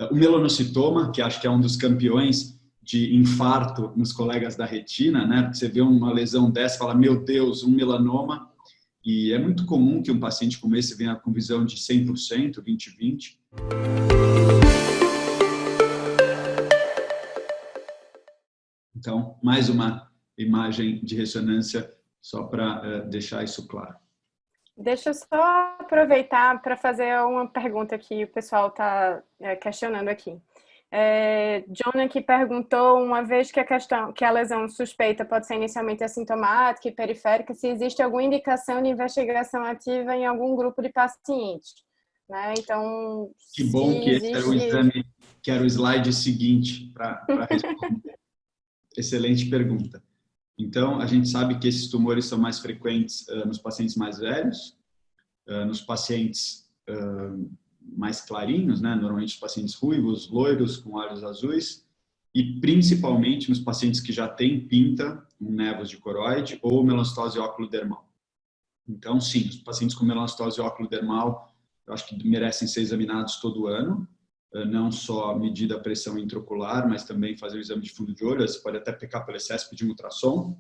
O melanocitoma, que acho que é um dos campeões de infarto nos colegas da retina, né? Porque você vê uma lesão dessa e fala, meu Deus, um melanoma. E é muito comum que um paciente como esse venha com visão de 100%, 20/20. Então, mais uma imagem de ressonância só para deixar isso claro. Deixa eu só aproveitar para fazer uma pergunta que o pessoal está questionando aqui. John aqui perguntou, uma vez que a lesão suspeita pode ser inicialmente assintomática e periférica, se existe alguma indicação de investigação ativa em algum grupo de pacientes, né? Então, que bom que esse era o exame, que era o slide seguinte para responder. Excelente pergunta. Então, a gente sabe que esses tumores são mais frequentes nos pacientes mais velhos, nos pacientes mais clarinhos, né? Normalmente os pacientes ruivos, loiros, com olhos azuis, e principalmente nos pacientes que já têm pinta, um nevus de coroide ou melanostose oculodermal. Então, sim, os pacientes com melanostose oculodermal, eu acho que merecem ser examinados todo ano, não só medir a pressão intraocular, mas também fazer o exame de fundo de olho, você pode até pecar pelo excesso pedir um ultrassom.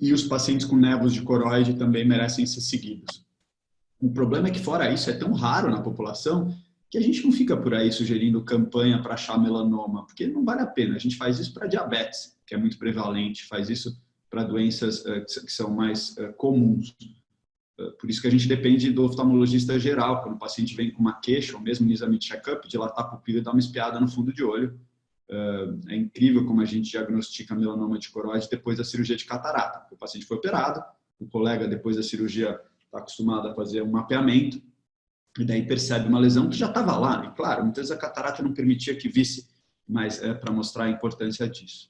E os pacientes com nevus de coroide também merecem ser seguidos. O problema é que, fora isso, é tão raro na população que a gente não fica por aí sugerindo campanha para achar melanoma, porque não vale a pena. A gente faz isso para diabetes, que é muito prevalente, faz isso para doenças que são mais comuns. Por isso que a gente depende do oftalmologista geral, quando o paciente vem com uma queixa, ou mesmo no exame de check-up, dilatar a pupila e dar uma espiada no fundo de olho. É incrível como a gente diagnostica melanoma de coroide depois da cirurgia de catarata. O paciente foi operado, o colega, depois da cirurgia, está acostumado a fazer um mapeamento, e daí percebe uma lesão que já estava lá. E claro, muitas vezes a catarata não permitia que visse, mas é para mostrar a importância disso.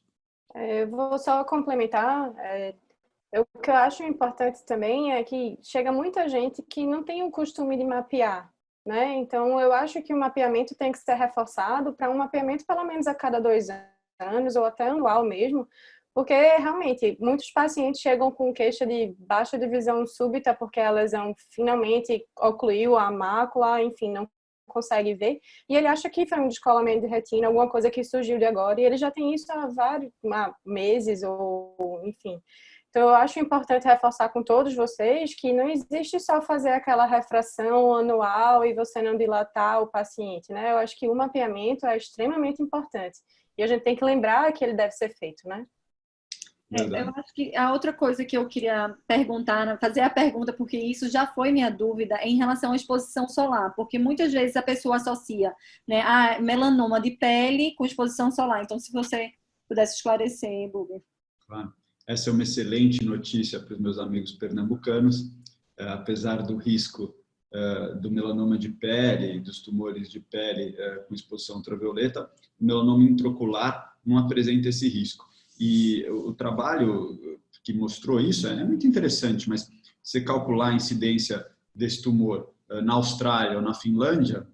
Eu vou só complementar. O que eu acho importante também é que chega muita gente que não tem o costume de mapear, né? Então, eu acho que o mapeamento tem que ser reforçado para um mapeamento pelo menos a cada 2 anos, ou até anual mesmo, porque realmente muitos pacientes chegam com queixa de baixa de visão súbita porque a lesão finalmente ocluiu a mácula, enfim, não consegue ver, e ele acha que foi um descolamento de retina, alguma coisa que surgiu de agora, e ele já tem isso há vários meses, ou enfim. Então, eu acho importante reforçar com todos vocês que não existe só fazer aquela refração anual e você não dilatar o paciente, né? Eu acho que o mapeamento é extremamente importante. E a gente tem que lembrar que ele deve ser feito, né? Eu acho que a outra coisa que eu queria perguntar, fazer a pergunta, porque isso já foi minha dúvida, em relação à exposição solar, porque muitas vezes a pessoa associa, né, a melanoma de pele com exposição solar. Então, se você pudesse esclarecer, Buber. Claro. Essa é uma excelente notícia para os meus amigos pernambucanos, apesar do risco do melanoma de pele, dos tumores de pele com exposição ultravioleta, o melanoma intraocular não apresenta esse risco. E o trabalho que mostrou isso é muito interessante, mas você calcular a incidência desse tumor na Austrália ou na Finlândia,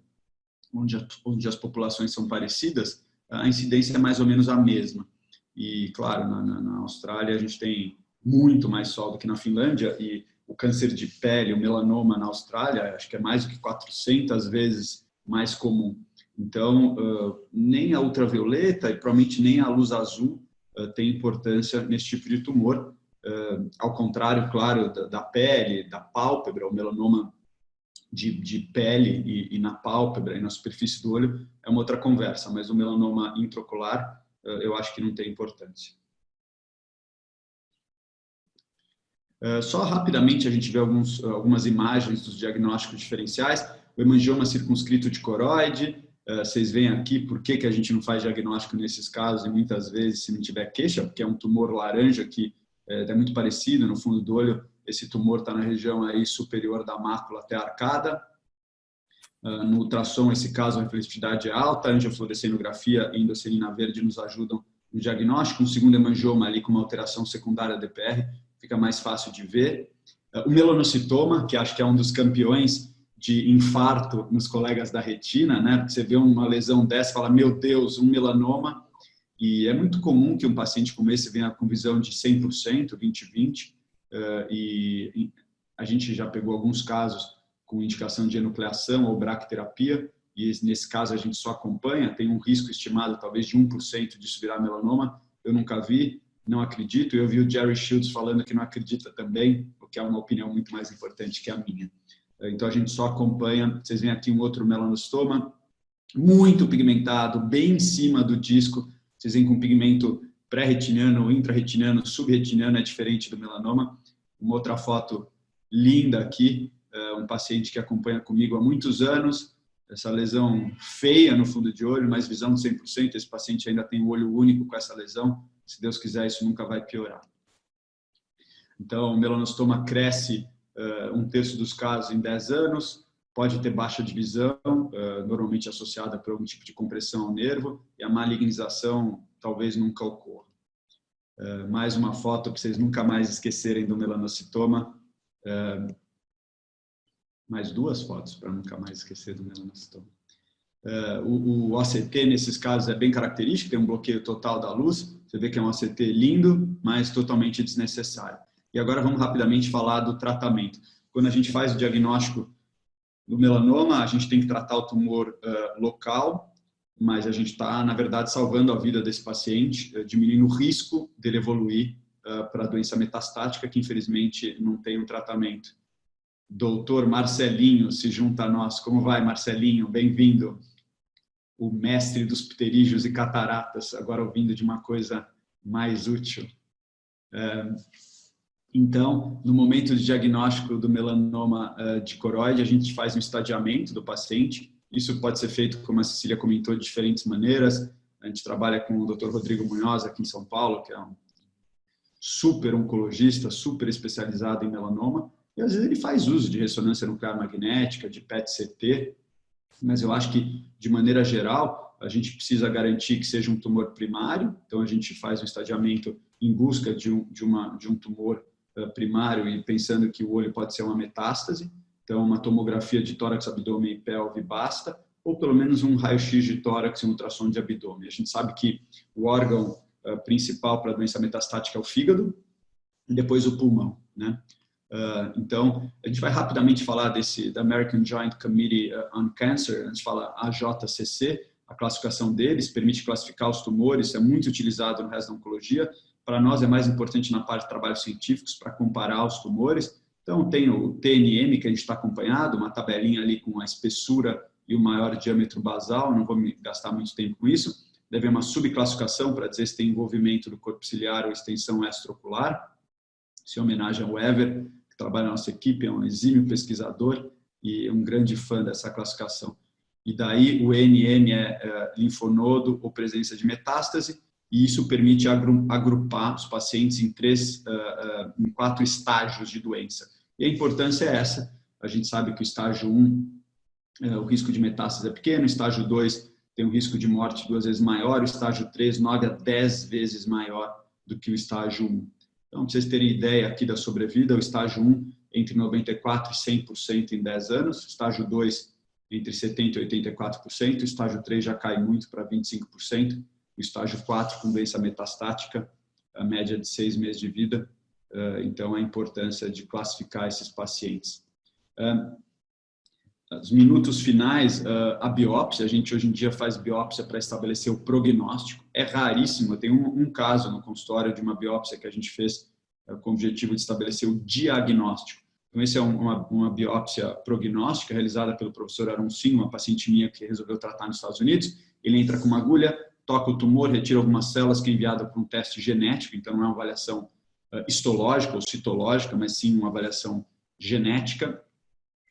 onde as populações são parecidas, a incidência é mais ou menos a mesma. E, claro, na Austrália a gente tem muito mais sol do que na Finlândia, e o câncer de pele, o melanoma na Austrália, acho que é mais do que 400 vezes mais comum. Então, nem a ultravioleta e provavelmente nem a luz azul tem importância nesse tipo de tumor. Ao contrário, claro, da pele, da pálpebra, o melanoma de pele e na pálpebra e na superfície do olho é uma outra conversa, mas o melanoma intraocular eu acho que não tem importância. Só rapidamente a gente vê algumas imagens dos diagnósticos diferenciais. O hemangioma circunscrito de coroide, vocês veem aqui por que a gente não faz diagnóstico nesses casos e muitas vezes se não tiver queixa, porque é um tumor laranja que é muito parecido no fundo do olho. Esse tumor está na região aí superior da mácula até a arcada. No ultrassom, esse caso, a refletividade é alta, a angiofluorescenografia e endosselina verde nos ajudam no diagnóstico. Um segundo hemangioma ali com uma alteração secundária DPR, fica mais fácil de ver. O melanocitoma, que acho que é um dos campeões de infarto nos colegas da retina, né? Porque você vê uma lesão dessa e fala, meu Deus, um melanoma. E é muito comum que um paciente como esse venha com visão de 100%, 20/20. E a gente já pegou alguns casos com indicação de enucleação ou bracterapia, e nesse caso a gente só acompanha, tem um risco estimado talvez de 1% disso virar melanoma. Eu nunca vi, não acredito. Eu vi o Jerry Shields falando que não acredita também, o que é uma opinião muito mais importante que a minha. Então a gente só acompanha. Vocês veem aqui um outro melanostoma, muito pigmentado, bem em cima do disco. Vocês veem com pigmento pré-retiniano, intra-retiniano, subretiniano, é diferente do melanoma. Uma outra foto linda aqui, um paciente que acompanha comigo há muitos anos, essa lesão feia no fundo de olho, mas visão de 100%, esse paciente ainda tem o olho único com essa lesão, se Deus quiser isso nunca vai piorar. Então, o melanostoma cresce 1/3 dos casos em 10 anos, pode ter baixa de visão, normalmente associada por algum tipo de compressão ao nervo, e a malignização talvez nunca ocorra. Mais uma foto para vocês nunca mais esquecerem do melanocitoma. Mais 2 fotos para nunca mais esquecer do melanocitoma. O OCT, nesses casos, é bem característico, tem um bloqueio total da luz. Você vê que é um OCT lindo, mas totalmente desnecessário. E agora vamos rapidamente falar do tratamento. Quando a gente faz o diagnóstico do melanoma, a gente tem que tratar o tumor local, mas a gente está, na verdade, salvando a vida desse paciente, diminuindo o risco dele evoluir para a doença metastática, que infelizmente não tem um tratamento. Doutor Marcelinho se junta a nós. Como vai, Marcelinho? Bem-vindo. O mestre dos pterígios e cataratas, agora ouvindo de uma coisa mais útil. Então, no momento de diagnóstico do melanoma de coroide, a gente faz um estadiamento do paciente. Isso pode ser feito, como a Cecília comentou, de diferentes maneiras. A gente trabalha com o Dr. Rodrigo Munhoz, aqui em São Paulo, que é um super oncologista, super especializado em melanoma. E às vezes ele faz uso de ressonância nuclear magnética, de PET-CT, mas eu acho que, de maneira geral, a gente precisa garantir que seja um tumor primário, então a gente faz um estadiamento em busca de um tumor primário e pensando que o olho pode ser uma metástase, então uma tomografia de tórax, abdômen e pelve basta, ou pelo menos um raio-x de tórax e um ultrassom de abdômen. A gente sabe que o órgão principal para a doença metastática é o fígado e depois o pulmão, né? Então, a gente vai rapidamente falar da American Joint Committee on Cancer, a gente fala AJCC, a classificação deles permite classificar os tumores, é muito utilizado no resto da oncologia. Para nós é mais importante na parte de trabalhos científicos para comparar os tumores. Então, tem o TNM, que a gente está acompanhado, uma tabelinha ali com a espessura e o maior diâmetro basal, não vou me gastar muito tempo com isso. Deve haver uma subclassificação para dizer se tem envolvimento do corpo ciliar ou extensão extraocular. Isso é homenagem ao Ever, que trabalha na nossa equipe, é um exímio pesquisador e um grande fã dessa classificação. E daí o ENM é linfonodo ou presença de metástase, e isso permite agrupar os pacientes em 4 estágios de doença. E a importância é essa. A gente sabe que o estágio 1, o risco de metástase é pequeno, o estágio 2 tem um risco de morte 2 vezes maior, o estágio 3, 9 a 10 vezes maior do que o estágio 1. Então, para vocês terem ideia aqui da sobrevida, o estágio 1 entre 94% e 100% em 10 anos, o estágio 2 entre 70% e 84%, o estágio 3 já cai muito para 25%, o estágio 4 com doença metastática, a média de 6 meses de vida. Então, a importância de classificar esses pacientes. Os minutos finais, a biópsia, a gente hoje em dia faz biópsia para estabelecer o prognóstico. É raríssimo, eu tenho um caso no consultório de uma biópsia que a gente fez com o objetivo de estabelecer o diagnóstico. Então, essa é uma biópsia prognóstica realizada pelo professor Aroncinho, uma paciente minha que resolveu tratar nos Estados Unidos. Ele entra com uma agulha, toca o tumor, retira algumas células que é enviada para um teste genético, então não é uma avaliação histológica ou citológica, mas sim uma avaliação genética.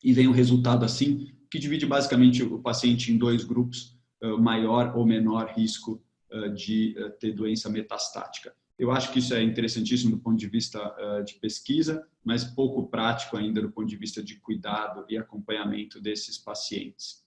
E vem um resultado assim, que divide basicamente o paciente em 2 grupos, maior ou menor risco de ter doença metastática. Eu acho que isso é interessantíssimo do ponto de vista de pesquisa, mas pouco prático ainda do ponto de vista de cuidado e acompanhamento desses pacientes.